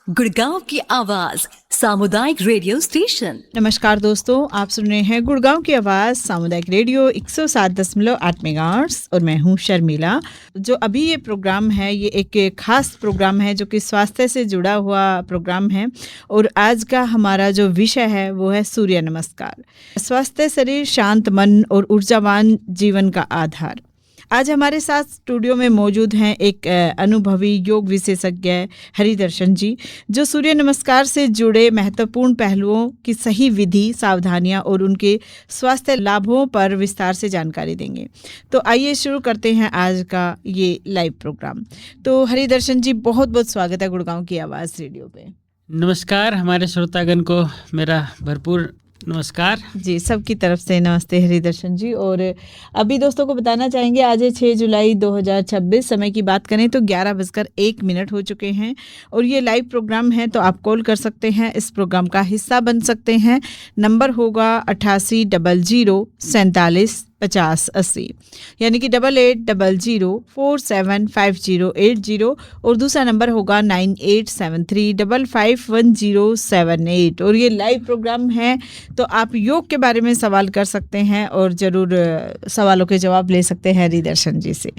गुड़गांव की आवाज सामुदायिक रेडियो स्टेशन। नमस्कार दोस्तों, आप सुन रहे हैं गुड़गांव की आवाज़ सामुदायिक रेडियो 107.8 मेगाहर्ट्ज़ और मैं हूं शर्मिला। जो अभी ये प्रोग्राम है ये एक खास प्रोग्राम है जो कि स्वास्थ्य से जुड़ा हुआ प्रोग्राम है और आज का हमारा जो विषय है वो है सूर्य नमस्कार। स्वस्थ शरीर, शांत मन और ऊर्जावान जीवन का आधार। आज हमारे साथ स्टूडियो में मौजूद हैं एक अनुभवी योग विशेषज्ञ हरिदर्शन जी, जो सूर्य नमस्कार से जुड़े महत्वपूर्ण पहलुओं की सही विधि, सावधानियां और उनके स्वास्थ्य लाभों पर विस्तार से जानकारी देंगे। तो आइए शुरू करते हैं आज का ये लाइव प्रोग्राम। तो हरिदर्शन जी, बहुत बहुत स्वागत है गुड़गांव की आवाज़ रेडियो पे। नमस्कार, हमारे श्रोतागण को मेरा भरपूर नमस्कार जी, सबकी तरफ से नमस्ते हरिदर्शन जी। और अभी दोस्तों को बताना चाहेंगे आज है 6 जुलाई 2026। समय की बात करें तो 11:01 हो चुके हैं और ये लाइव प्रोग्राम है, तो आप कॉल कर सकते हैं, इस प्रोग्राम का हिस्सा बन सकते हैं। नंबर होगा 8800475080, यानी कि 8800475080 और दूसरा नंबर होगा 9873551078। और ये लाइव प्रोग्राम है तो आप योग के बारे में सवाल कर सकते हैं और ज़रूर सवालों के जवाब ले सकते हैं हरिदर्शन जी से।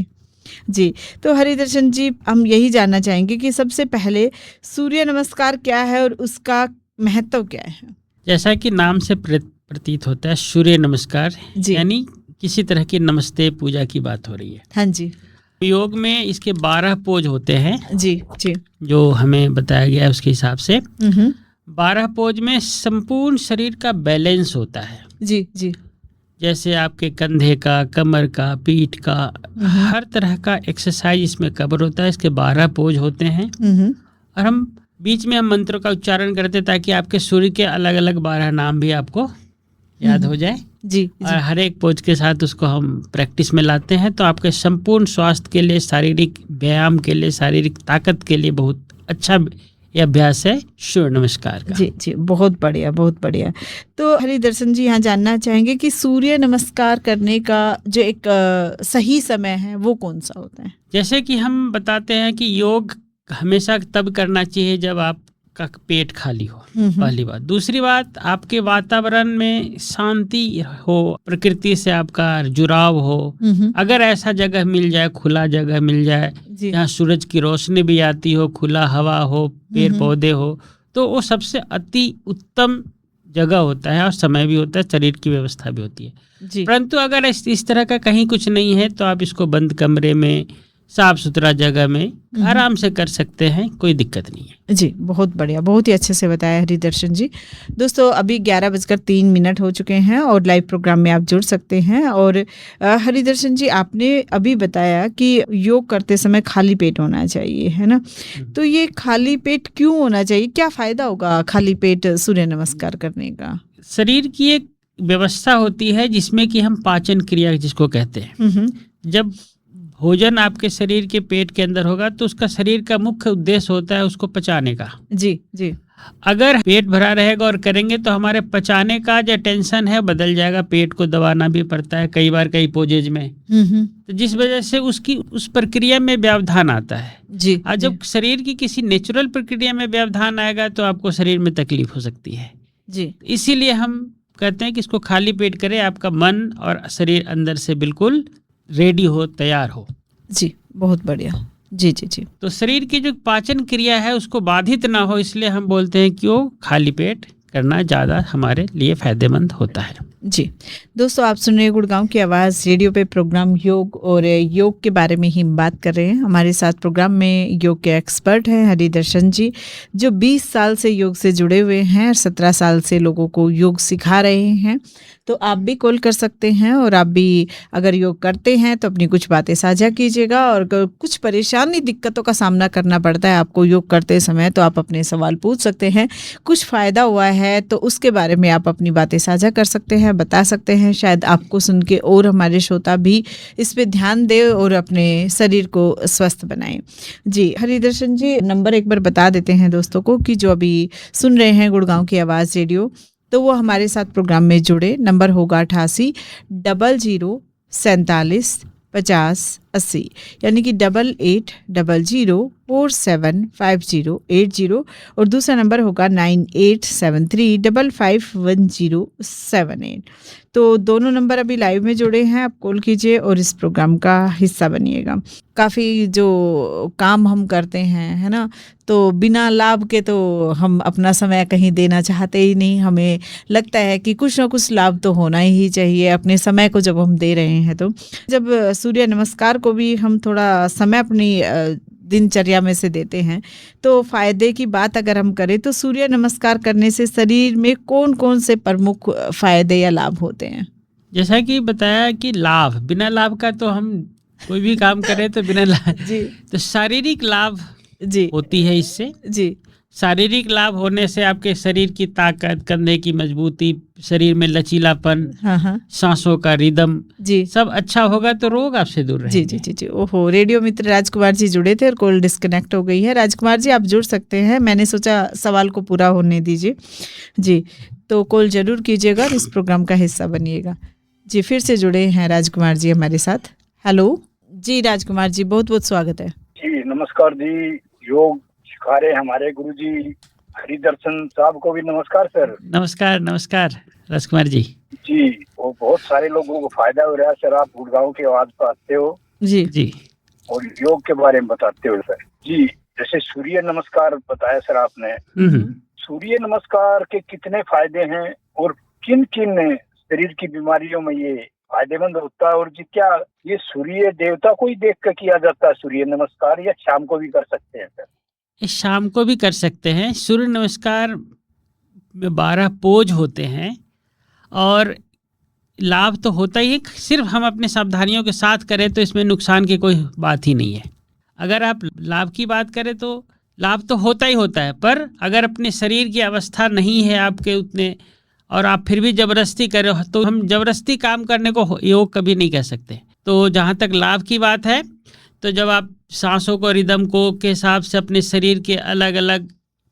जी, तो हरिदर्शन जी, हम यही जानना चाहेंगे कि सबसे पहले सूर्य नमस्कार क्या है और उसका महत्व क्या है। जैसा कि नाम से प्रतीत होता है, सूर्य नमस्कार यानी किसी तरह की नमस्ते पूजा की बात हो रही है। हाँ जी। योग में इसके 12 पोज होते हैं जी जी, जो हमें बताया गया है उसके हिसाब से 12 पोज में संपूर्ण शरीर का बैलेंस होता है। जी जी, जैसे आपके कंधे का, कमर का, पीठ का, हर तरह का एक्सरसाइज इसमें कवर होता है। इसके 12 पोज होते हैं और हम बीच में हम मंत्रों का उच्चारण करते हैं ताकि आपके सूर्य के अलग अलग 12 नाम भी आपको याद हो जाए। जी, और हर एक पोज के साथ उसको हम प्रैक्टिस में लाते हैं तो आपके संपूर्ण स्वास्थ्य के लिए, शारीरिक व्यायाम के लिए, शारीरिक ताकत के लिए बहुत अच्छा ये अभ्यास है सूर्य नमस्कार का। जी जी, बहुत बढ़िया, बहुत बढ़िया। तो हरिदर्शन जी, यहाँ जानना चाहेंगे कि सूर्य नमस्कार करने का जो एक सही समय है वो कौन सा होता है। जैसे कि हम बताते हैं कि योग हमेशा तब करना चाहिए जब आपका पेट खाली हो, पहली बात। दूसरी बात, आपके वातावरण में शांति हो, प्रकृति से आपका जुड़ाव हो। अगर ऐसा जगह मिल जाए, खुला जगह मिल जाए जहाँ सूरज की रोशनी भी आती हो, खुला हवा हो, पेड़ पौधे हो, तो वो सबसे अति उत्तम जगह होता है और समय भी होता है, शरीर की व्यवस्था भी होती है। परंतु अगर इस तरह का कहीं कुछ नहीं है तो आप इसको बंद कमरे में, साफ सुथरा जगह में आराम से कर सकते हैं, कोई दिक्कत नहीं है। जी, बहुत बढ़िया, बहुत ही अच्छे से बताया हरिदर्शन जी। दोस्तों, अभी 11:03 हो चुके हैं और लाइव प्रोग्राम में आप जुड़ सकते हैं। और हरिदर्शन जी, आपने अभी बताया कि योग करते समय खाली पेट होना चाहिए, है ना? तो ये खाली पेट क्यों होना चाहिए? क्या फ़ायदा होगा खाली पेट सूर्य नमस्कार करने का? शरीर की एक व्यवस्था होती है जिसमें कि हम पाचन क्रिया जिसको कहते हैं। जब भोजन आपके शरीर के पेट के अंदर होगा तो उसका शरीर का मुख्य उद्देश्य होता है उसको पचाने का। जी जी, अगर पेट भरा रहेगा और करेंगे तो हमारे पचाने का जो टेंशन है बदल जाएगा। पेट को दबाना भी पड़ता है कई बार कई पोजेज में, तो जिस वजह से उसकी उस प्रक्रिया में व्यवधान आता है। जी, और जब शरीर की किसी नेचुरल प्रक्रिया में व्यवधान आएगा तो आपको शरीर में तकलीफ हो सकती है। जी, इसीलिए हम कहते हैं कि इसको खाली पेट करें, आपका मन और शरीर अंदर से बिल्कुल रेडी हो, तैयार हो। जी, बहुत बढ़िया। जी जी जी, तो शरीर की जो पाचन क्रिया है उसको बाधित ना हो, इसलिए हम बोलते हैं कि वो खाली पेट करना ज़्यादा हमारे लिए फायदेमंद होता है। जी, दोस्तों, आप सुन रहे हैं गुड़गांव की आवाज़ रेडियो पे प्रोग्राम योग, और योग के बारे में ही बात कर रहे हैं। हमारे साथ प्रोग्राम में योग के एक्सपर्ट हैं हरिदर्शन जी, जो 20 साल से योग से जुड़े हुए हैं और 17 साल से लोगों को योग सिखा रहे हैं। तो आप भी कॉल कर सकते हैं और आप भी अगर योग करते हैं तो अपनी कुछ बातें साझा कीजिएगा। और अगर कुछ परेशानी, दिक्कतों का सामना करना पड़ता है आपको योग करते समय, तो आप अपने सवाल पूछ सकते हैं। कुछ फ़ायदा हुआ है तो उसके बारे में आप अपनी बातें साझा कर सकते हैं, बता सकते हैं। शायद आपको सुन के और हमारे श्रोता भी इस पे ध्यान दे और अपने शरीर को स्वस्थ बनाएं। जी, हरिदर्शन जी, नंबर एक बार बता देते हैं दोस्तों को कि जो अभी सुन रहे हैं गुड़गांव की आवाज़ रेडियो, तो वो हमारे साथ प्रोग्राम में जुड़े। नंबर होगा 88004750 80, यानी कि 8800475080, और दूसरा नंबर होगा 9873551078। तो दोनों नंबर अभी लाइव में जुड़े हैं, आप कॉल कीजिए और इस प्रोग्राम का हिस्सा बनिएगा। काफ़ी जो काम हम करते हैं, है ना, तो बिना लाभ के तो हम अपना समय कहीं देना चाहते ही नहीं। हमें लगता है कि कुछ ना कुछ लाभ तो होना ही चाहिए अपने समय को जब हम दे रहे हैं। तो जब सूर्य नमस्कार को भी हम थोड़ा समय अपनी दिनचर्या में से देते हैं, तो फायदे की बात अगर हम करें तो सूर्य नमस्कार करने से शरीर में कौन कौन से प्रमुख फायदे या लाभ होते हैं? जैसा कि बताया कि लाभ, बिना लाभ का तो हम कोई भी काम करें तो बिना लाभ जी तो शारीरिक लाभ जी होती है इससे। जी शारीरिक लाभ होने से आपके शरीर की ताकत, कंधे की मजबूती, शरीर में लचीलापन, हाँ सांसों का रिदम जी सब अच्छा होगा तो रोग आपसे दूर जी रहेंगे। जी जी जी ओहो, रेडियो मित्र राजकुमार जी जुड़े थे और कॉल डिस्कनेक्ट हो गई है। राजकुमार जी, आप जुड़ सकते हैं, मैंने सोचा सवाल को पूरा होने दीजिए। जी, तो कॉल जरूर कीजिएगा और इस प्रोग्राम का हिस्सा बनिएगा। जी, फिर से जुड़े हैं राजकुमार जी हमारे साथ। हेलो जी राजकुमार जी, बहुत बहुत स्वागत है। जी नमस्कार जी। योग सिखा रहे हमारे गुरुजी हरिदर्शन साहब को भी नमस्कार सर। नमस्कार नमस्कार राजकुमार जी। जी, वो बहुत सारे लोगों को फायदा हो रहा है सर। आप गुड़गांव की आवाज पर आते हो जी जी और योग के बारे में बताते हो सर। जी, जैसे सूर्य नमस्कार बताया सर आपने। सूर्य नमस्कार के कितने फायदे हैं और किन किन शरीर की बीमारियों में ये फायदेमंद होता है, और जी क्या ये सूर्य देवता को ही देख कर किया जाता है सूर्य नमस्कार, या शाम को भी कर सकते हैं सर? इस शाम को भी कर सकते हैं। सूर्य नमस्कार में 12 पोज होते हैं और लाभ तो होता ही है, सिर्फ हम अपने सावधानियों के साथ करें तो इसमें नुकसान की कोई बात ही नहीं है। अगर आप लाभ की बात करें तो लाभ तो होता ही होता है, पर अगर अपने शरीर की अवस्था नहीं है आपके उतने और आप फिर भी जबरदस्ती करें तो हम जबरदस्ती काम करने को योग कभी नहीं कह सकते। तो जहाँ तक लाभ की बात है, तो जब आप सांसों को, रिदम को के हिसाब से अपने शरीर के अलग अलग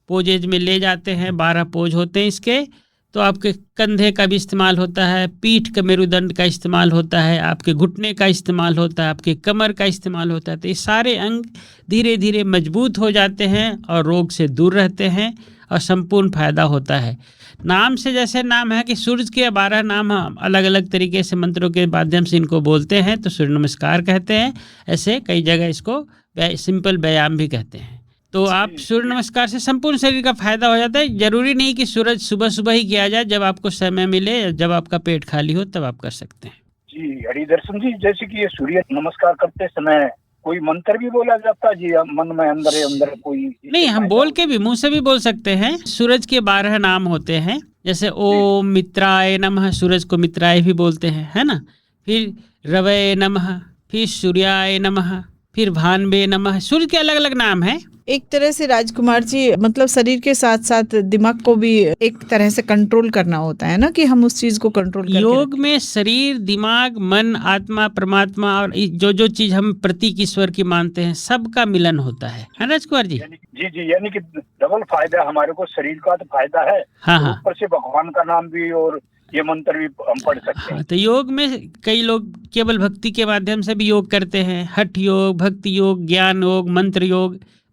पोजेज में ले जाते हैं, 12 पोज होते हैं इसके, तो आपके कंधे का भी इस्तेमाल होता है, पीठ का मेरुदंड का इस्तेमाल होता है, आपके घुटने का इस्तेमाल होता है, आपके कमर का इस्तेमाल होता है। तो ये सारे अंग धीरे धीरे मजबूत हो जाते हैं और रोग से दूर रहते हैं और संपूर्ण फायदा होता है। नाम से जैसे नाम है कि सूर्य के 12 नाम हम अलग अलग तरीके से मंत्रों के माध्यम से इनको बोलते हैं, तो सूर्य नमस्कार कहते हैं। ऐसे कई जगह इसको सिंपल व्यायाम भी कहते हैं। तो आप सूर्य नमस्कार से संपूर्ण शरीर का फायदा हो जाता है। जरूरी नहीं कि सूरज सुबह सुबह ही किया जाए, जब आपको समय मिले, जब आपका पेट खाली हो तब आप कर सकते हैं। जी हरिदर्शन जी, जैसे कि ये सूर्य नमस्कार करते समय कोई मंत्र भी बोला जाता है जी मन में, अंदर अंदर कोई? नहीं, हम बोल के भी, मुंह से भी बोल सकते हैं। सूरज के 12 नाम होते हैं, जैसे ओम मित्राय नमः, सूरज को मित्राय भी बोलते हैं, है ना। फिर रवये नमः, फिर सूर्याय नमः, फिर भानवे नमः। सूर्य के अलग अलग नाम हैं। एक तरह से राजकुमार जी, मतलब शरीर के साथ साथ दिमाग को भी एक तरह से कंट्रोल करना होता है ना, कि हम उस चीज को कंट्रोल करके योग में शरीर, दिमाग, मन, आत्मा, परमात्मा और जो जो चीज हम प्रतीक ईश्वर की मानते हैं, सबका मिलन होता है राजकुमार जी। जी जी, यानी कि डबल फायदा हमारे को, शरीर का तो फायदा है, हाँ। ऊपर से भगवान का नाम भी और ये मंत्र भी हम पढ़ सकते हैं। तो योग में कई लोग केवल भक्ति के माध्यम से भी योग करते हैं, हठ योग, भक्ति योग, ज्ञान योग,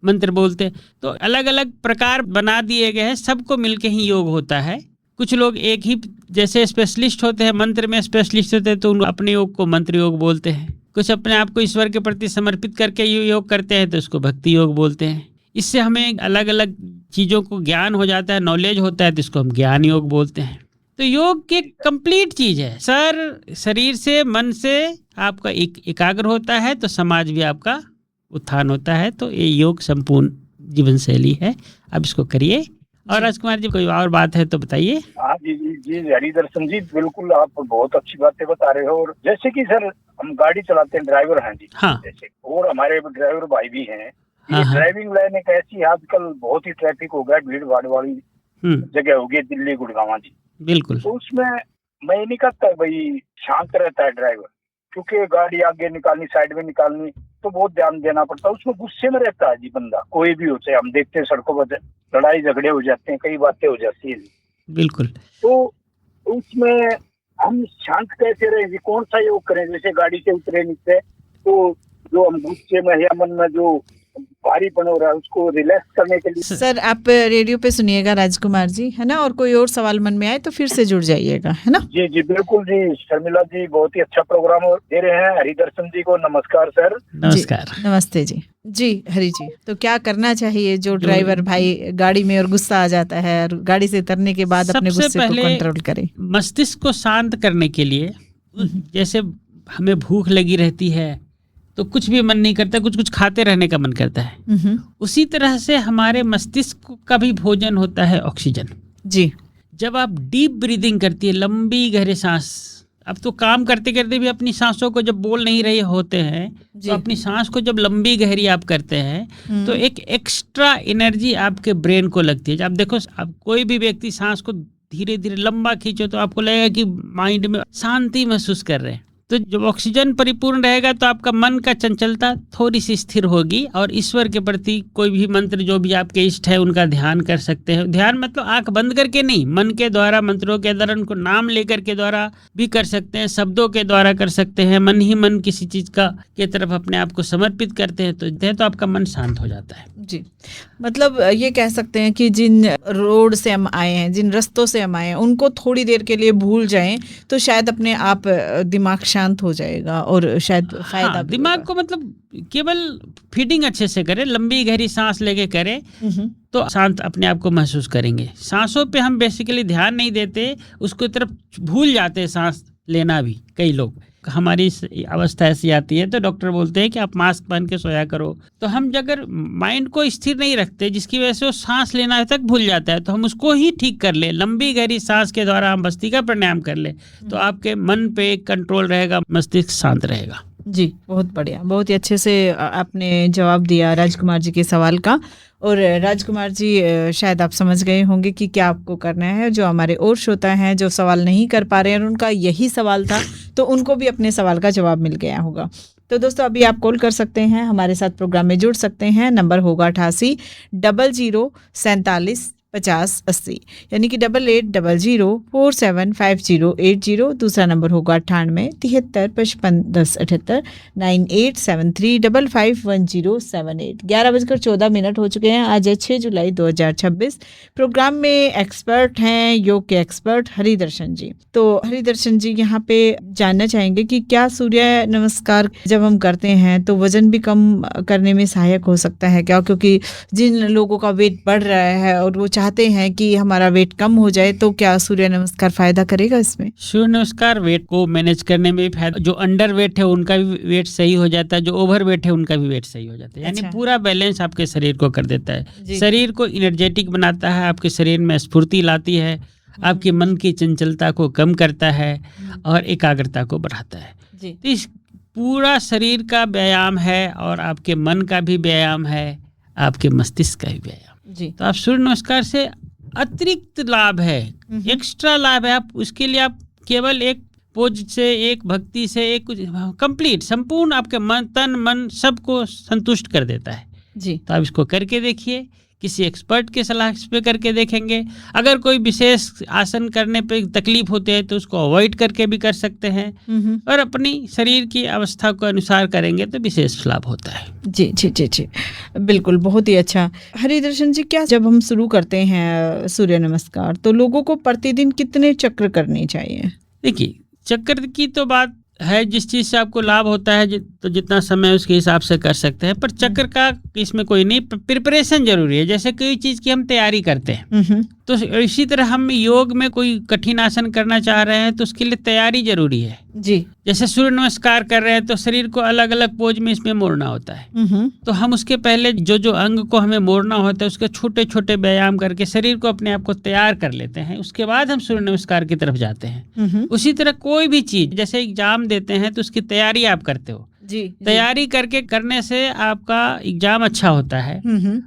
मंत्र बोलते हैं। तो अलग अलग प्रकार बना दिए गए हैं, सबको मिलके ही योग होता है। कुछ लोग एक ही जैसे स्पेशलिस्ट होते हैं, मंत्र में स्पेशलिस्ट होते हैं, तो अपने योग को मंत्र योग बोलते हैं। कुछ अपने आप को ईश्वर के प्रति समर्पित करके योग करते हैं, तो उसको भक्ति योग बोलते हैं। इससे हमें अलग अलग चीज़ों को ज्ञान हो जाता है, नॉलेज होता है, तो इसको हम ज्ञान योग बोलते हैं। तो योग की कंप्लीट चीज है सर। शरीर से, मन से आपका एकाग्र होता है तो समाज भी आपका उत्थान होता है। तो ये योग संपूर्ण जीवन शैली है, अब इसको करिए। और राजकुमार जी, कोई और बात है तो बताइए। हाँ जी जी जी हरिदर्शन जी, बिल्कुल आप बहुत अच्छी बातें बता रहे हो। और जैसे कि सर हम गाड़ी चलाते हैं, ड्राइवर हैं जी, हाँ। जैसे, और हमारे ड्राइवर भाई भी हैं। हाँ, ये हाँ। ड्राइविंग लाइन एक ऐसी, आजकल बहुत ही ट्रैफिक हो गया, भीड़ भाड़ वाली जगह हो गई, दिल्ली गुड़गांव जी। बिल्कुल। तो उसमें मैं नहीं कहता भाई शांत रहता है ड्राइवर, क्योंकि गाड़ी आगे निकालनी, साइड में निकालनी, तो बहुत ध्यान देना पड़ता है। उसमें गुस्से में रहता है जी बंदा, कोई भी हो, चाहे हम देखते हैं सड़कों पर लड़ाई झगड़े हो जाते हैं, कई बातें हो जाती है। बिल्कुल। तो उसमें हम शांत कैसे रहे जी? कौन सा योग करें? जैसे गाड़ी से उतरे नीचे तो जो हम गुस्से में या मन में जो भारी बन हो रहा है उसको रिलैक्स करने के लिए। सर आप रेडियो पे सुनिएगा राजकुमार जी, है ना, और कोई और सवाल मन में आए तो फिर से जुड़ जाइएगा, है ना। जी जी बिल्कुल जी, शर्मिला जी बहुत ही अच्छा प्रोग्राम दे रहे हैं। हरिदर्शन जी को नमस्कार सर। नमस्कार। नमस्ते जी। जी हरी जी, तो क्या करना चाहिए जो ड्राइवर भाई गाड़ी में और गुस्सा आ जाता है और गाड़ी से उतरने के बाद अपने सबसे गुस्से को पहले कंट्रोल करे? मस्तिष्क को शांत करने के लिए, जैसे हमें भूख लगी रहती है तो कुछ भी मन नहीं करता, कुछ कुछ खाते रहने का मन करता है, उसी तरह से हमारे मस्तिष्क का भी भोजन होता है ऑक्सीजन। जी। जब आप डीप ब्रीदिंग करती है, लंबी गहरी सांस, अब तो काम करते करते भी अपनी सांसों को जब बोल नहीं रहे होते हैं तो अपनी सांस को जब लंबी गहरी आप करते हैं तो एक एक्स्ट्रा एनर्जी आपके ब्रेन को लगती है। अब देखो, अब कोई भी व्यक्ति सांस को धीरे धीरे लंबा खींचो तो आपको लगेगा कि माइंड में शांति महसूस कर रहे हैं। तो जब ऑक्सीजन परिपूर्ण रहेगा तो आपका मन का चंचलता थोड़ी सी स्थिर होगी और ईश्वर के प्रति कोई भी मंत्र जो भी आपके इष्ट है उनका ध्यान कर सकते हैं। ध्यान मतलब आंख बंद करके नहीं, मन के द्वारा, मंत्रों के द्वारा, उनको नाम लेकर के द्वारा भी कर सकते हैं, शब्दों के द्वारा कर सकते हैं। मन ही मन किसी चीज का के तरफ अपने आप को समर्पित करते हैं तो आपका मन शांत हो जाता है। जी, मतलब ये कह सकते हैं कि जिन रोड से हम आए हैं, जिन रास्तों से हम आए हैं, उनको थोड़ी देर के लिए भूल जाएं तो शायद अपने आप दिमाग शांत हो जाएगा और शायद फायदा भी दिमाग होगा। को मतलब केवल फीडिंग अच्छे से करें, लंबी गहरी सांस लेके करें तो शांत अपने आप को महसूस करेंगे। सांसों पे हम बेसिकली ध्यान नहीं देते, उसको तरफ भूल जाते हैं सांस लेना भी। कई लोग, हमारी अवस्था ऐसी आती है तो डॉक्टर बोलते हैं कि आप मास्क पहन के सोया करो। तो हम अगर माइंड को स्थिर नहीं रखते जिसकी वजह से वो सांस लेना तक भूल जाता है, तो हम उसको ही ठीक कर ले। लंबी गहरी सांस के द्वारा हम भस्त्रिका प्राणायाम कर ले तो आपके मन पे कंट्रोल रहेगा, मस्तिष्क शांत रहेगा। जी, बहुत बढ़िया, बहुत ही अच्छे से आपने जवाब दिया राजकुमार जी के सवाल का। और राजकुमार जी शायद आप समझ गए होंगे कि क्या आपको करना है। जो हमारे और श्रोता हैं जो सवाल नहीं कर पा रहे हैं और उनका यही सवाल था तो उनको भी अपने सवाल का जवाब मिल गया होगा। तो दोस्तों अभी आप कॉल कर सकते हैं, हमारे साथ प्रोग्राम में जुड़ सकते हैं। नंबर होगा 88 00 47 50 80, यानी कि 8800 475080। दूसरा नंबर होगा 98 73 55 10 78 9873 551078। 11:14 हो चुके हैं। आज है 6 जुलाई 2026। प्रोग्राम में एक्सपर्ट हैं योग के एक्सपर्ट हरिदर्शन जी। तो हरिदर्शन जी यहाँ पे जानना चाहेंगे कि क्या सूर्य नमस्कार जब हम करते हैं तो वजन भी कम करने में सहायक हो सकता है क्या? क्योंकि जिन लोगों का वेट बढ़ रहा है और वो चाहते हैं कि हमारा वेट कम हो जाए, तो क्या सूर्य नमस्कार फायदा करेगा इसमें? सूर्य नमस्कार वेट को मैनेज करने में भी फायदा, जो अंडर वेट है उनका भी वेट सही हो जाता है, जो ओवर वेट है उनका भी वेट सही हो जाता है। यानी पूरा बैलेंस आपके शरीर को कर देता है, शरीर को एनर्जेटिक बनाता है, आपके शरीर में स्फूर्ति लाती है, आपके मन की चंचलता को कम करता है और एकाग्रता को बढ़ाता है। तो इस पूरा शरीर का व्यायाम है और आपके मन का भी व्यायाम है, आपके मस्तिष्क का भी व्यायाम। तो आप सूर्य नमस्कार से अतिरिक्त लाभ है, एक्स्ट्रा लाभ है। आप उसके लिए आप केवल एक पोज से, एक भक्ति से, एक कंप्लीट संपूर्ण आपके मन, तन मन सबको संतुष्ट कर देता है जी। तो आप इसको करके देखिए, किसी एक्सपर्ट के सलाह पे करके देखेंगे। अगर कोई विशेष आसन करने पे तकलीफ होती है तो उसको अवॉइड करके भी कर सकते हैं और अपनी शरीर की अवस्था को अनुसार करेंगे तो विशेष लाभ होता है। जी जी जी जी, बिल्कुल, बहुत ही अच्छा। हरिदर्शन जी, क्या जब हम शुरू करते हैं सूर्य नमस्कार तो लोगों को प्रतिदिन कितने चक्र करने चाहिए? देखिए, चक्र की तो बात है, जिस चीज से आपको लाभ होता है तो जितना समय उसके हिसाब से कर सकते हैं, पर चक्र का इसमें कोई नहीं, प्रिपरेशन जरूरी है। जैसे कोई चीज की हम तैयारी करते हैं तो इसी तरह हम योग में कोई कठिन आसन करना चाह रहे हैं तो उसके लिए तैयारी जरूरी है जी। जैसे सूर्य नमस्कार कर रहे हैं तो शरीर को अलग अलग पोज में इसमें मोड़ना होता है, तो हम उसके पहले जो जो अंग को हमें मोड़ना होता है उसके छोटे छोटे व्यायाम करके शरीर को अपने आप को तैयार कर लेते हैं, उसके बाद हम सूर्य नमस्कार की तरफ जाते हैं। उसी तरह कोई भी चीज, जैसे एग्जाम देते हैं तो उसकी तैयारी आप करते हो जी, तैयारी करके करने से आपका एग्जाम अच्छा होता है।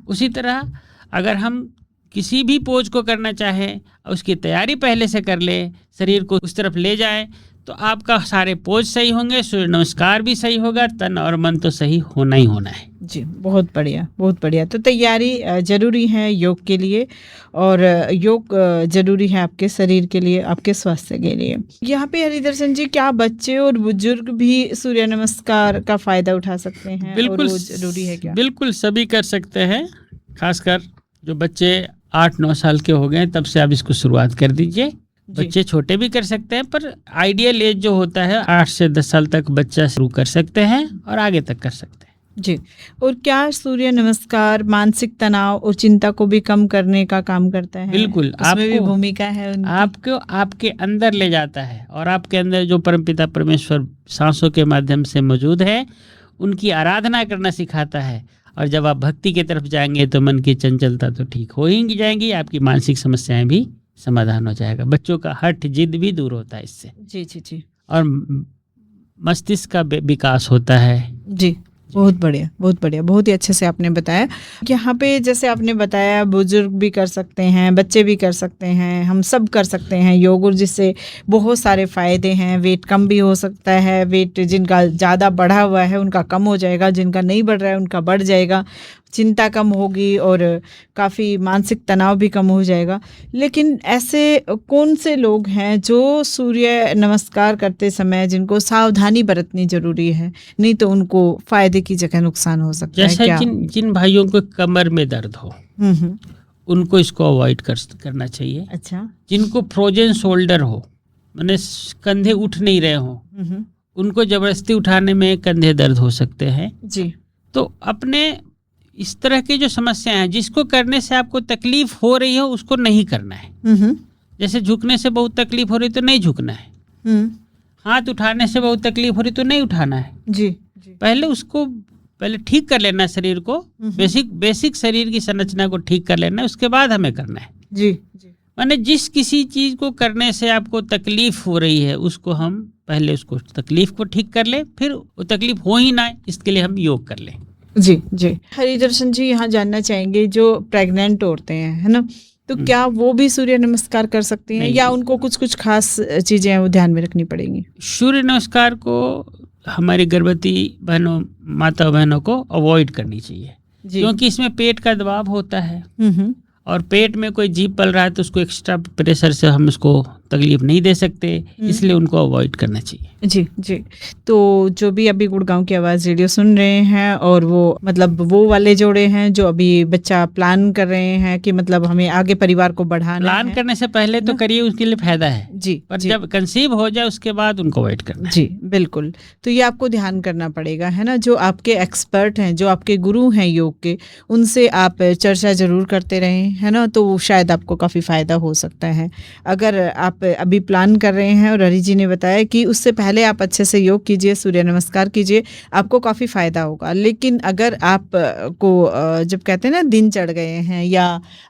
उसी तरह अगर हम किसी भी पोज को करना चाहें उसकी तैयारी पहले से कर ले, शरीर को उस तरफ ले जाए तो आपका सारे पोज सही होंगे, सूर्य नमस्कार भी सही होगा, तन और मन तो सही होना ही होना है। जी, बहुत बढ़िया, बहुत बढ़िया। तो तैयारी जरूरी है योग के लिए, और योग जरूरी है आपके शरीर के लिए, आपके स्वास्थ्य के लिए। यहाँ पे हरिदर्शन जी, क्या बच्चे और बुजुर्ग भी सूर्य नमस्कार का फायदा उठा सकते हैं? बिल्कुल, और वो जरूरी है क्या? बिल्कुल सभी कर सकते हैं। खासकर जो बच्चे 8-9 साल के हो गए तब से आप इसको शुरुआत कर दीजिए। बच्चे छोटे भी कर सकते हैं, पर आइडियल एज जो होता है 8 से 10 साल तक बच्चा शुरू कर सकते हैं और आगे तक कर सकते हैं। जी। और क्या सूर्य नमस्कार मानसिक तनाव और चिंता को भी कम करने का काम करता है? बिल्कुल, उसमें भी भूमिका है उनकी? आपको आपके अंदर ले जाता है, और आपके अंदर जो परमपिता परमेश्वर सांसों के माध्यम से मौजूद है, उनकी आराधना करना सिखाता है। और जब आप भक्ति की तरफ जाएंगे तो मन की चंचलता तो ठीक हो ही जाएंगी, आपकी मानसिक समस्याएं भी समाधान हो जाएगा। बच्चों का हठ जिद भी दूर होता है इससे। जी जी जी। और मस्तिष्क का विकास होता है। जी, बहुत बढ़िया, बहुत बढ़िया, बहुत ही अच्छे से आपने बताया। यहाँ पे जैसे आपने बताया, बुजुर्ग भी कर सकते हैं, बच्चे भी कर सकते हैं, हम सब कर सकते हैं योग, और जिससे बहुत सारे फ़ायदे हैं। वेट कम भी हो सकता है, वेट जिनका ज़्यादा बढ़ा हुआ है उनका कम हो जाएगा, जिनका नहीं बढ़ रहा है उनका बढ़ जाएगा, चिंता कम होगी और काफ़ी मानसिक तनाव भी कम हो जाएगा। लेकिन ऐसे कौन से लोग हैं जो सूर्य नमस्कार करते समय जिनको सावधानी बरतनी जरूरी है, नहीं तो उनको फायदे की जगह नुकसान हो सकता है? जैसे क्या? जिन भाइयों को कमर में दर्द हो, उनको इसको अवॉइड करना चाहिए। अच्छा। जिनको फ्रोजन शोल्डर हो, माने कंधे उठ नहीं रहे हो, उनको जबरदस्ती उठाने में कंधे दर्द हो सकते हैं। जी। तो अपने इस तरह की जो समस्याएं हैं, जिसको करने से आपको तकलीफ हो रही हो उसको नहीं करना है। जैसे झुकने से बहुत तकलीफ हो रही तो नहीं झुकना है, हाथ उठाने से बहुत तकलीफ हो रही तो नहीं उठाना है। जी। पहले ठीक कर लेना शरीर को, बेसिक शरीर की संरचना को ठीक कर लेना है, उसके बाद हमें करना है। जी। माने जिस किसी चीज को करने से आपको तकलीफ हो रही है उसको हम पहले उसको तकलीफ को ठीक कर ले, फिर वो तकलीफ हो ही ना, इसके लिए हम योग कर लें। जी जी। हरिदर्शन जी, यहाँ जानना चाहेंगे, जो प्रेग्नेंट औरतें हैं, है ना, तो क्या वो भी सूर्य नमस्कार कर सकती हैं, या उनको कुछ खास चीजें वो ध्यान में रखनी पड़ेंगी? सूर्य नमस्कार को हमारी गर्भवती बहनों, माता बहनों को अवॉइड करनी चाहिए, क्योंकि इसमें पेट का दबाव होता है, और पेट में कोई जीव पल रहा है तो उसको एक्स्ट्रा प्रेशर से हम उसको तकलीफ नहीं दे सकते, इसलिए उनको अवॉइड करना चाहिए। जी जी। तो जो भी अभी गुड़गांव की आवाज़ रेडियो सुन रहे हैं, और वो मतलब वो वाले जोड़े हैं जो अभी बच्चा प्लान कर रहे हैं कि मतलब हमें आगे परिवार को बढ़ाना प्लान है, करने से पहले तो करिए, उसके लिए फायदा है जी, पर जी, जब कंसीव हो जाए उसके बाद उनको अवॉइड करना है। जी बिल्कुल। तो ये आपको ध्यान करना पड़ेगा, है ना, जो आपके एक्सपर्ट हैं, जो आपके गुरु हैं योग के, उनसे आप चर्चा जरूर करते रहें, है ना, तो शायद आपको काफ़ी फ़ायदा हो सकता है। अगर आप अभी प्लान कर रहे हैं, और हरी जी ने बताया कि उससे पहले आप अच्छे से योग कीजिए, सूर्य नमस्कार कीजिए, आपको काफ़ी फ़ायदा होगा। लेकिन अगर आप को जब कहते हैं ना दिन चढ़ गए हैं, या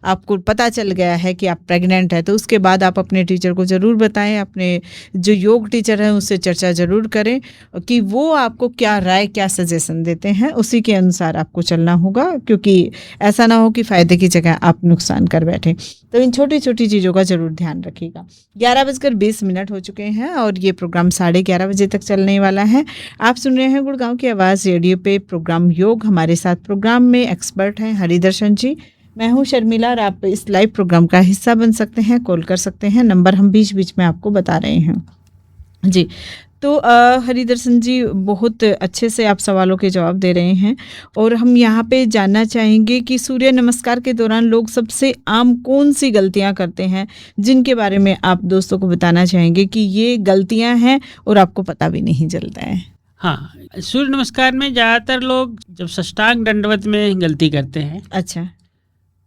आपको पता चल गया है कि आप प्रेग्नेंट है, तो उसके बाद आप अपने टीचर को ज़रूर बताएं, अपने जो योग टीचर हैं उससे चर्चा ज़रूर करें कि वो आपको क्या राय, क्या सजेशन देते हैं, उसी के अनुसार आपको चलना होगा, क्योंकि ऐसा ना हो कि फ़ायदे की जगह आप नुकसान कर बैठे। तो इन छोटी छोटी चीज़ों का ज़रूर ध्यान रखिएगा। 11:20 हो चुके हैं और ये प्रोग्राम 11:30 बजे तक चलने वाला है। आप सुन रहे हैं गुड़गांव की आवाज़ रेडियो पे प्रोग्राम योग। हमारे साथ प्रोग्राम में एक्सपर्ट हैं हरिदर्शन जी, मैं हूं शर्मिला, और आप इस लाइव प्रोग्राम का हिस्सा बन सकते हैं, कॉल कर सकते हैं, नंबर हम बीच बीच में आपको बता रहे हैं जी। तो हरिदर्शन जी, बहुत अच्छे से आप सवालों के जवाब दे रहे हैं, और हम यहाँ पे जानना चाहेंगे कि सूर्य नमस्कार के दौरान लोग सबसे आम कौन सी गलतियाँ करते हैं, जिनके बारे में आप दोस्तों को बताना चाहेंगे कि ये गलतियाँ हैं और आपको पता भी नहीं चलता है। हाँ, सूर्य नमस्कार में ज़्यादातर लोग जब साष्टांग दंडवत में गलती करते हैं, अच्छा,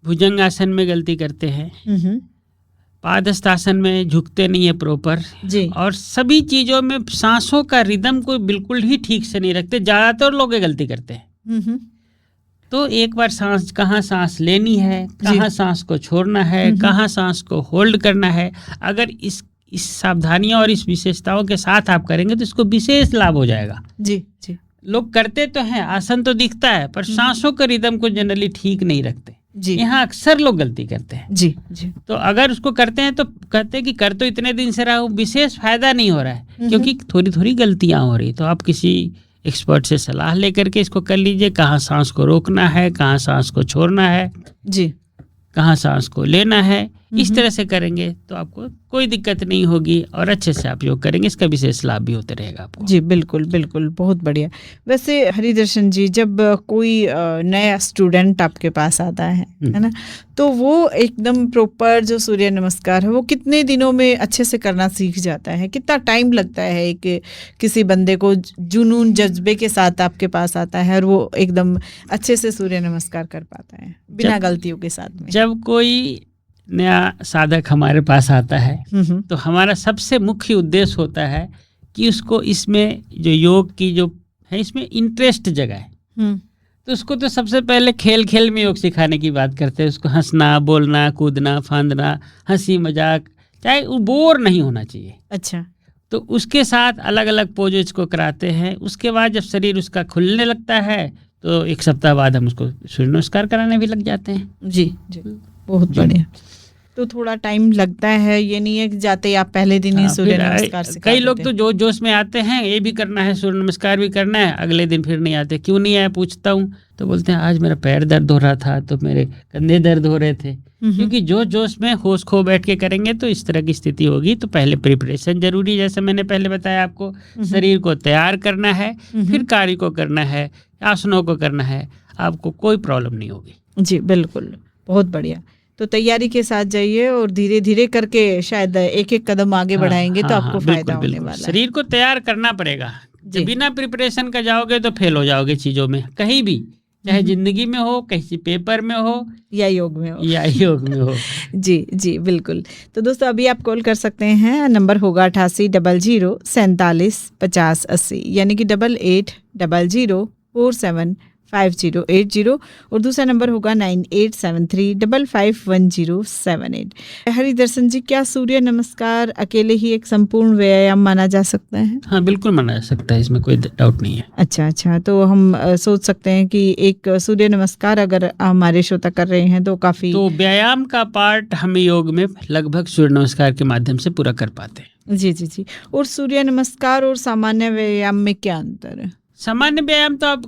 भुजंग आसन में गलती करते हैं, पादस्थ आसन में झुकते नहीं है प्रॉपर जी, और सभी चीज़ों में सांसों का रिदम को बिल्कुल ही ठीक से नहीं रखते, ज़्यादातर लोग ये गलती करते हैं। तो एक बार कहाँ सांस लेनी है, कहाँ सांस को छोड़ना है, कहाँ सांस को होल्ड करना है, अगर इस सावधानियों और इस विशेषताओं के साथ आप करेंगे तो इसको विशेष लाभ हो जाएगा। जी जी। लोग करते तो हैं, आसन तो दिखता है, पर सांसों के रिदम को जनरली ठीक नहीं रखते। जी यहाँ अक्सर लोग गलती करते हैं। जी जी तो अगर उसको करते हैं तो कहते हैं कि कर तो इतने दिन से रहा हूँ, विशेष फायदा नहीं हो रहा है क्योंकि थोड़ी थोड़ी गलतियां हो रही। तो आप किसी एक्सपर्ट से सलाह लेकर के इसको कर लीजिए, कहाँ सांस को रोकना है, कहाँ सांस को छोड़ना है, जी कहाँ सांस को लेना है। इस तरह से करेंगे तो आपको कोई दिक्कत नहीं होगी और अच्छे से आप योग करेंगे, इसका विशेष लाभ भी होते रहेगा आपको। जी बिल्कुल बिल्कुल, बहुत बढ़िया। वैसे हरिदर्शन जी, जब कोई नया स्टूडेंट आपके पास आता है ना, तो वो एकदम प्रॉपर जो सूर्य नमस्कार है वो कितने दिनों में अच्छे से करना सीख जाता है? कितना टाइम लगता है कि किसी बंदे को जुनून जज्बे के साथ आपके पास आता है और वो एकदम अच्छे से सूर्य नमस्कार कर पाता है बिना गलतियों के साथ में? जब कोई नया साधक हमारे पास आता है तो हमारा सबसे मुख्य उद्देश्य होता है कि उसको इसमें जो योग की जो है इसमें इंटरेस्ट जगाए। तो उसको तो सबसे पहले खेल खेल में योग सिखाने की बात करते हैं। उसको हंसना, बोलना, कूदना, फांदना, हंसी मजाक, चाहे वो बोर नहीं होना चाहिए। अच्छा, तो उसके साथ अलग अलग पोजेज को कराते हैं। उसके बाद जब शरीर उसका खुलने लगता है तो एक सप्ताह बाद हम उसको सूर्य नमस्कार कराने भी लग जाते हैं। जी जी, बहुत बढ़िया। तो थोड़ा टाइम लगता है, ये नहीं है कि जाते ही आप पहले दिन ही सूर्य नमस्कार सिखा कई लोग देते तो जोश में आते हैं, ये भी करना है, सूर्य नमस्कार भी करना है, अगले दिन फिर नहीं आते। क्यों नहीं आया पूछता हूँ तो बोलते हैं आज मेरा पैर दर्द हो रहा था, तो मेरे कंधे दर्द हो रहे थे। क्योंकि जो जोश में होश खो बैठ के करेंगे तो इस तरह की स्थिति होगी। तो पहले प्रिपरेशन जरूरी, जैसे मैंने पहले बताया आपको, शरीर को तैयार करना है, फिर कार्य को करना है, आसनों को करना है, आपको कोई प्रॉब्लम नहीं होगी। जी बिल्कुल, बहुत बढ़िया। तो तैयारी के साथ जाइए और धीरे धीरे करके शायद एक एक कदम आगे बढ़ाएंगे तो आपको फायदा होने वाला है। शरीर को तैयार करना पड़ेगा। जब बिना प्रिपरेशन का जाओगे तो फेल हो जाओगे चीजों में, कहीं भी, चाहे जिंदगी में हो, किसी पेपर में हो या योग में हो। जी जी बिल्कुल। तो दोस्तों अभी आप कॉल कर सकते हैं, नंबर होगा 8800 47 50 80, यानी कि 8800 47 5080, और दूसरा नंबर होगा 9873 551078। हरिदर्शन जी, क्या सूर्य नमस्कार अकेले ही एक संपूर्ण व्यायाम माना जा सकता है? हाँ बिल्कुल माना जा सकता है, इसमें कोई डाउट नहीं है। अच्छा, तो हम सोच सकते हैं कि एक सूर्य नमस्कार अगर हमारे श्रोता कर रहे हैं तो काफी, तो व्यायाम का पार्ट हम योग में लगभग सूर्य नमस्कार के माध्यम से पूरा कर पाते हैं। जी जी जी। और सूर्य नमस्कार और सामान्य व्यायाम में क्या अंतर है? सामान्य व्यायाम तो आप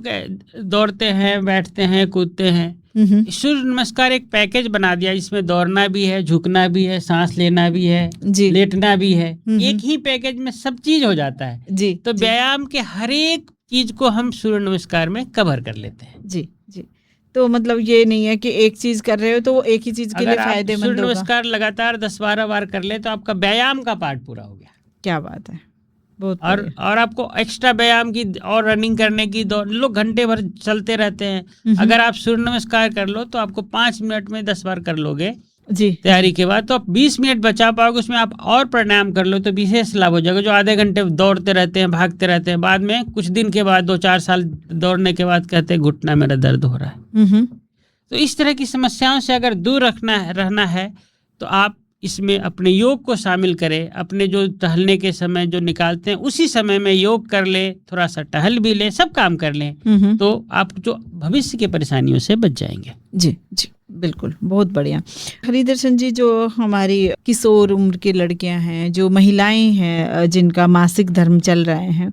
दौड़ते हैं, बैठते हैं, कूदते हैं। सूर्य नमस्कार एक पैकेज बना दिया, इसमें दौड़ना भी है, झुकना भी है, सांस लेना भी है, लेटना भी है। एक ही पैकेज में सब चीज हो जाता है। जी, तो व्यायाम के हर एक चीज को हम सूर्य नमस्कार में कवर कर लेते हैं। जी जी। तो मतलब ये नहीं है कि एक चीज कर रहे हो तो वो एक ही चीज के लिए फायदेमंद होगा। सूर्य नमस्कार लगातार 10-12 बार कर ले तो आपका व्यायाम का पार्ट पूरा हो गया। क्या बात है, बहुत। और आपको एक्स्ट्रा व्यायाम की और रनिंग करने की, लोग घंटे भर चलते रहते हैं, अगर आप सूर्य नमस्कार कर लो तो आपको 5 मिनट में 10 बार कर लोगे जी तैयारी के बाद, तो आप 20 मिनट बचा पाओगे। उसमें आप और प्राणायाम कर लो तो विशेष लाभ हो जाएगा। जो आधे घंटे दौड़ते रहते हैं, भागते रहते हैं, बाद में कुछ दिन के बाद 2-4 साल दौड़ने के बाद कहते हैं घुटना मेरा दर्द हो रहा है। तो इस तरह की समस्याओं से अगर दूर रहना है तो आप इसमें अपने योग को शामिल करें। अपने जो टहलने के समय जो निकालते हैं उसी समय में योग कर ले, थोड़ा सा टहल भी ले, सब काम कर लें, तो आप जो भविष्य की परेशानियों से बच जाएंगे। जी जी बिल्कुल, बहुत बढ़िया। हरिदर्शन जी, जो हमारी किशोर उम्र की लड़कियां हैं, जो महिलाएं हैं जिनका मासिक धर्म चल रहे हैं,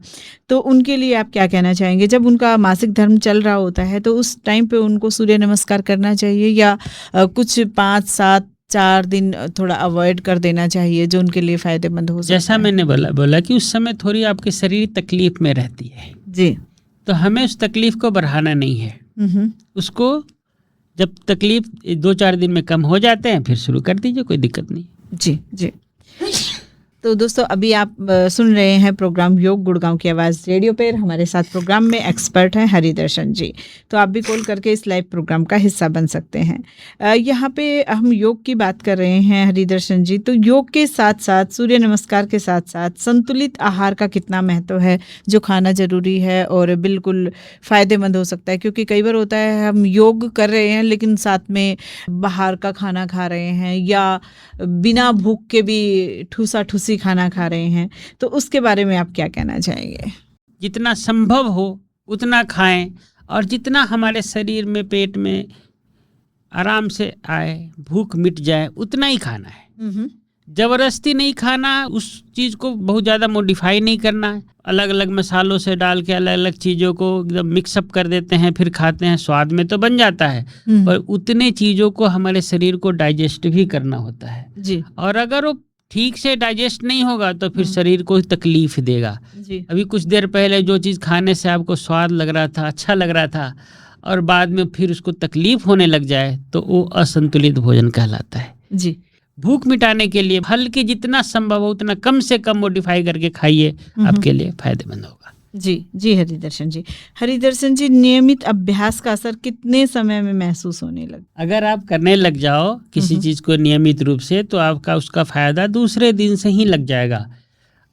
तो उनके लिए आप क्या कहना चाहेंगे? जब उनका मासिक धर्म चल रहा होता है तो उस टाइम पे उनको सूर्य नमस्कार करना चाहिए या कुछ 5-7-4 दिन थोड़ा अवॉइड कर देना चाहिए जो उनके लिए फायदेमंद हो सकता है? जैसा मैंने बोला कि उस समय थोड़ी आपके शरीर तकलीफ में रहती है जी, तो हमें उस तकलीफ को बढ़ाना नहीं है। उसको जब तकलीफ 2-4 दिन में कम हो जाते हैं फिर शुरू कर दीजिए, कोई दिक्कत नहीं। जी जी। तो दोस्तों अभी आप सुन रहे हैं प्रोग्राम योग गुड़गांव की आवाज़ रेडियो पर। हमारे साथ प्रोग्राम में एक्सपर्ट हैं हरिदर्शन जी। तो आप भी कॉल करके इस लाइव प्रोग्राम का हिस्सा बन सकते हैं। यहाँ पे हम योग की बात कर रहे हैं हरिदर्शन जी। तो योग के साथ साथ, सूर्य नमस्कार के साथ साथ संतुलित आहार का कितना महत्व है, जो खाना जरूरी है और बिल्कुल फ़ायदेमंद हो सकता है? क्योंकि कई बार होता है हम योग कर रहे हैं लेकिन साथ में बाहर का खाना खा रहे हैं या बिना भूख के भी ठूसा ठूसी खाना खा रहे हैं, तो उसके बारे में आप क्या कहना चाहेंगे? जितना संभव हो उतना खाएं, और जितना हमारे शरीर में, पेट में आराम से आए, भूख मिट जाए, उतना ही खाना है। जबरदस्ती नहीं खाना, उस चीज़ को बहुत ज़्यादा मॉडिफाई नहीं करना है। अलग अलग मसालों से डाल के अलग अलग चीज़ों को एकदम मिक्सअप कर देते हैं, फिर खाते हैं। स्वाद में तो बन जाता है, पर उतने चीज़ों को हमारे शरीर को डाइजेस्ट भी करना होता है जी। और अगर वो ठीक से डाइजेस्ट नहीं होगा तो फिर शरीर को तकलीफ देगा जी। अभी कुछ देर पहले जो चीज़ खाने से आपको स्वाद लग रहा था, अच्छा लग रहा था, और बाद में फिर उसको तकलीफ होने लग जाए तो वो असंतुलित भोजन कहलाता है। जी। भूख मिटाने के लिए हल्के जितना संभव हो उतना कम से कम मॉडिफाई करके खाइए, आपके लिए फायदेमंद होगा। जी जी हरिदर्शन जी। हरिदर्शन जी, नियमित अभ्यास का असर कितने समय में महसूस होने लगा? अगर आप करने लग जाओ किसी चीज़ को नियमित रूप से तो आपका उसका फायदा दूसरे दिन से ही लग जाएगा।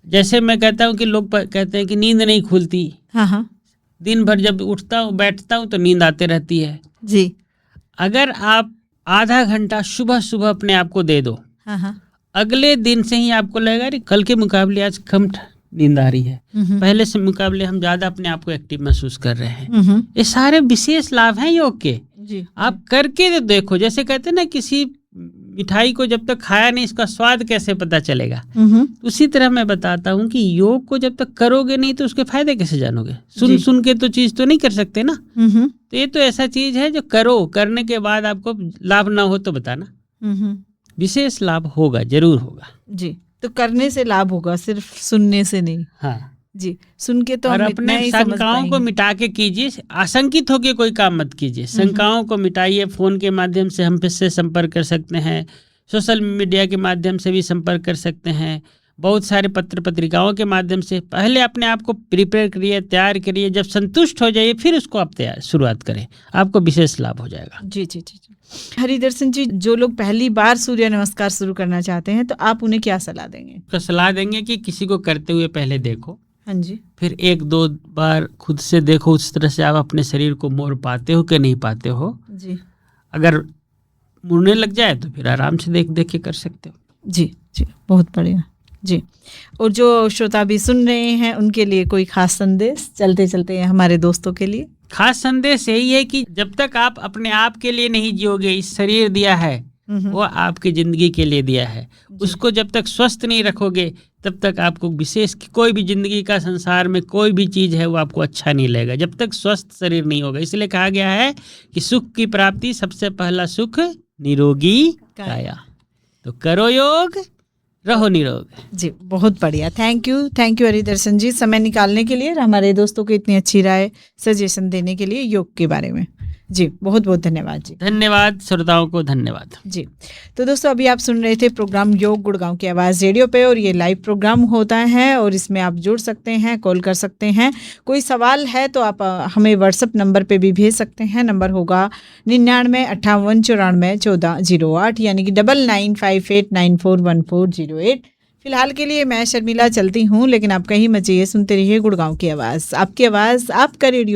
जैसे मैं कहता हूँ कि लोग कहते हैं कि नींद नहीं खुलती। हाँ हाँ। दिन भर जब उठता हूँ बैठता हूँ तो नींद आते रहती है। जी। अगर आप आधा घंटा सुबह सुबह अपने आप को दे दो, हाँ हाँ। अगले दिन से ही आपको लगेगा अरे कल के मुकाबले आज कम नींद आ रही है, पहले से मुकाबले हम ज़्यादा अपने आप को एक्टिव महसूस कर रहे हैं। ये सारे विशेष लाभ हैं योग के। जी। आप करके तो देखो। जैसे कहते हैं ना, किसी मिठाई को जब तक खाया नहीं इसका स्वाद कैसे पता चलेगा, उसी तरह मैं बताता हूँ कि योग को जब तक करोगे नहीं तो उसके फायदे कैसे जानोगे। सुन के तो चीज़ तो नहीं कर सकते ना। तो ये तो ऐसा चीज़ है जो करो, करने के बाद आपको लाभ ना हो तो बताना। विशेष लाभ होगा, जरूर होगा। जी। तो करने से लाभ होगा, सिर्फ सुनने से नहीं। हाँ जी। सुन के तो और हम इतना अपने ही समझ शंकाओं को पाएंगे। मिटा के कीजिए। आशंकित होकर कोई काम मत कीजिए, शंकाओं को मिटाइए। फोन के माध्यम से हम से संपर्क कर सकते हैं, सोशल मीडिया के माध्यम से भी संपर्क कर सकते हैं, बहुत सारे पत्र पत्रिकाओं के माध्यम से। पहले अपने आप को प्रिपेयर करिए, तैयार करिए। जब संतुष्ट हो जाइए फिर उसको आप शुरुआत करें, आपको विशेष लाभ हो जाएगा। जी जी जी जी। हरिदर्शन जी, जो लोग पहली बार सूर्य नमस्कार शुरू करना चाहते हैं तो आप उन्हें क्या सलाह देंगे? तो सलाह देंगे कि किसी को करते हुए पहले देखो, हाँ जी। फिर 1-2 बार खुद से देखो, उस तरह से आप अपने शरीर को मोड़ पाते हो कि नहीं पाते हो। जी। अगर मुड़ने लग जाए तो फिर आराम से देख देख के कर सकते हो। जी जी, बहुत बढ़िया जी। और जो श्रोता भी सुन रहे हैं उनके लिए कोई खास संदेश चलते चलते हमारे दोस्तों के लिए? खास संदेश यही है कि जब तक आप अपने आप के लिए नहीं जियोगे, इस शरीर दिया है वो आपकी जिंदगी के लिए दिया है, उसको जब तक स्वस्थ नहीं रखोगे तब तक आपको विशेष कोई भी जिंदगी का संसार में कोई भी चीज़ है वो आपको अच्छा नहीं लगेगा, जब तक स्वस्थ शरीर नहीं होगा। इसलिए कहा गया है कि सुख की प्राप्ति सबसे पहला सुख निरोगी काया। तो करो योग, रहो निरोग। जी, बहुत बढ़िया। थैंक यू हरिदर्शन जी, समय निकालने के लिए और हमारे दोस्तों को इतनी अच्छी राय सजेशन देने के लिए योग के बारे में। जी, बहुत बहुत धन्यवाद जी। धन्यवाद श्रोताओं को, धन्यवाद जी। तो दोस्तों, अभी आप सुन रहे थे प्रोग्राम योग गुड़गांव की आवाज़ रेडियो पे, और ये लाइव प्रोग्राम होता है और इसमें आप जुड़ सकते हैं, कॉल कर सकते हैं। कोई सवाल है तो आप हमें व्हाट्सएप नंबर पे भी भेज सकते हैं। नंबर होगा 9958941408, यानी कि 9958941408। फिलहाल के लिए मैं शर्मिला चलती हूँ, लेकिन आप कहीं मत जाइए, सुनते रहिए गुड़गांव की आवाज़, आपकी आवाज़, आपका रेडियो।